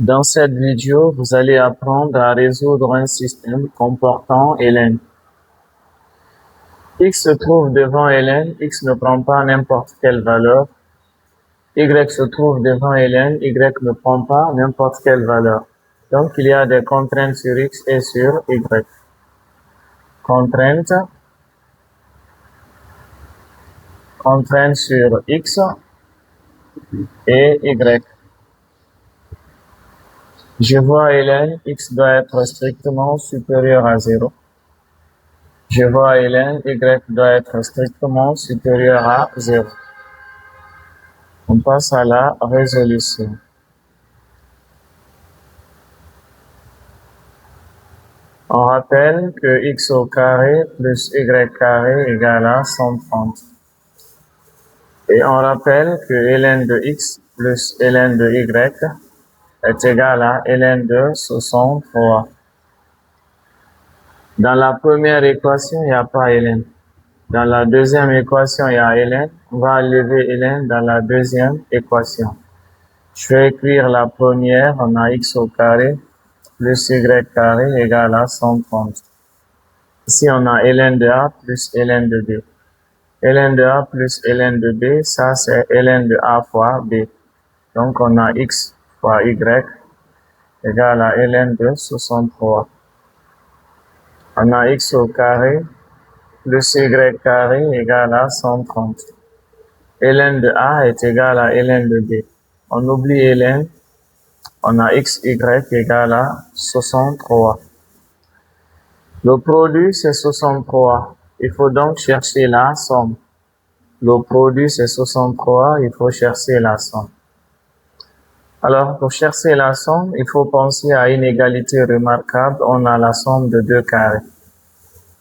Dans cette vidéo, vous allez apprendre à résoudre un système comportant ln. X se trouve devant ln, X ne prend pas n'importe quelle valeur. Y se trouve devant ln, Y ne prend pas n'importe quelle valeur. Donc, il y a des contraintes sur X et sur Y. Contraintes sur X et Y. Je vois ln, X doit être strictement supérieur à 0. Je vois ln, Y doit être strictement supérieur à 0. On passe à la résolution. On rappelle que x au carré plus y carré égale à 130. Et on rappelle que ln de x plus ln de y est égal à ln de 63. Dans la première équation, il n'y a pas ln. Dans la deuxième équation, il y a ln. On va enlever ln dans la deuxième équation. Je vais écrire la première. On a x au carré plus y carré égale à 130. Ici, on a ln de a plus ln de b. Ln de a plus ln de b, ça c'est ln de a fois b. Donc, on a x fois y égale à ln de 63. On a x au carré plus y carré égale à 130. Ln de a est égal à ln de b. On oublie ln. On a x, y égale à 63. Le produit, c'est 63. Il faut donc chercher la somme. Le produit, c'est 63. Il faut chercher la somme. Alors, pour chercher la somme, il faut penser à une égalité remarquable. On a la somme de 2 carrés.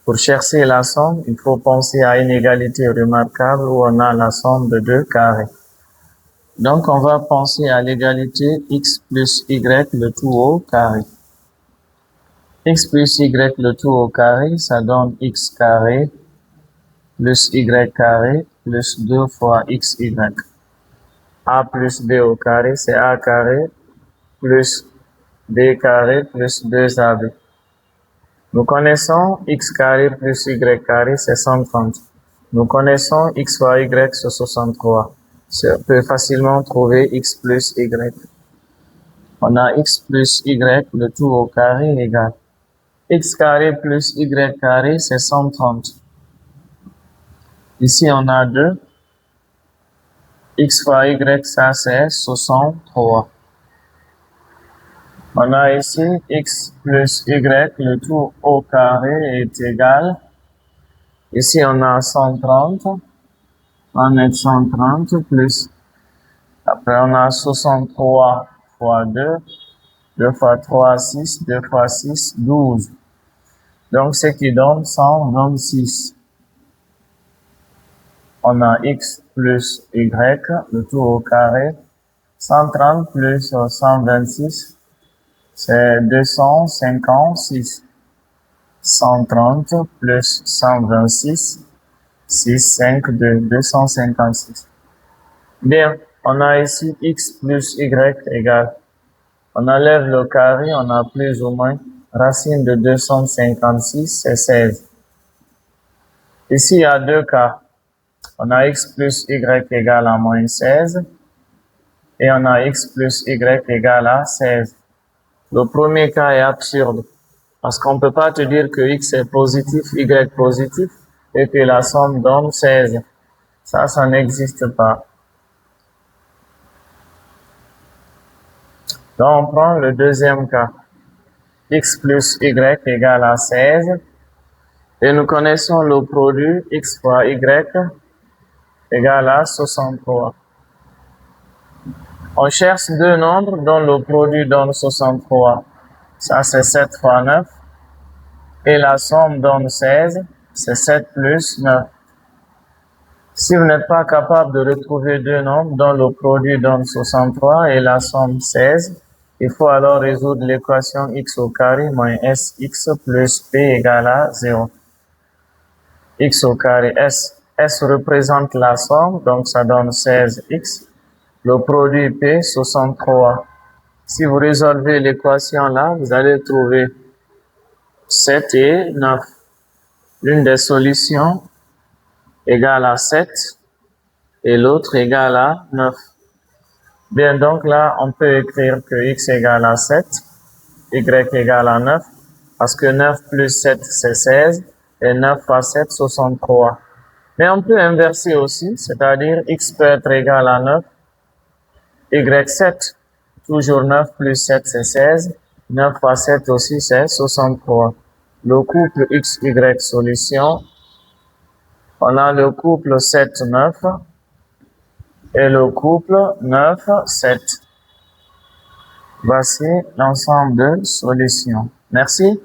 Pour chercher la somme, il faut penser à une égalité remarquable où on a la somme de 2 carrés. Donc, on va penser à l'égalité x plus y le tout au carré. X plus y le tout au carré, ça donne x carré plus y carré plus 2 fois xy. A plus b au carré, c'est a carré plus b carré plus 2ab. Nous connaissons x carré plus y carré, c'est 130. Nous connaissons x fois y, c'est 63. On peut facilement trouver x plus y. On a x plus y le tout au carré égale x carré plus y carré, c'est 130. Ici, on a 2. X fois y, ça c'est 63. On a ici x plus y, le tout au carré est égal. Ici, on a 130. On a 130 plus. Après, on a 63 fois 2. 2 fois 3, 6. 2 fois 6, 12. Donc, ce qui donne 126. On a x plus y, le tout au carré. 130 plus 126, c'est 256. 130 plus 126, 6, 5, 2, 256. Bien, on a ici x plus y égale. On enlève le carré, on a plus ou moins. Racine de 256, c'est 16. Ici, il y a deux cas. On a x plus y égale à moins 16. Et on a x plus y égale à 16. Le premier cas est absurde. Parce qu'on ne peut pas te dire que x est positif, y positif, et que la somme donne 16. Ça n'existe pas. Donc, on prend le deuxième cas. X plus y égale à 16. Et nous connaissons le produit x fois y égale à 63. On cherche deux nombres dont le produit donne 63. Ça, c'est 7 fois 9. Et la somme donne 16. C'est 7 plus 9. Si vous n'êtes pas capable de retrouver deux nombres dont le produit donne 63 et la somme 16, il faut alors résoudre l'équation x au carré moins sx plus p égale à 0. X au carré, S représente la somme, donc ça donne 16x. Le produit P, 63. Si vous résolvez l'équation là, vous allez trouver 7 et 9. L'une des solutions égale à 7 et l'autre égale à 9. Bien, donc là, on peut écrire que x égale à 7, y égale à 9, parce que 9 plus 7, c'est 16, et 9 fois 7, 63. Mais on peut inverser aussi, c'est-à-dire x peut être égal à 9, y 7, toujours 9 plus 7, c'est 16, 9 fois 7 aussi, c'est 63. Le couple x, y solution, on a le couple 7, 9, et le couple 9, 7. Voici l'ensemble de solutions. Merci.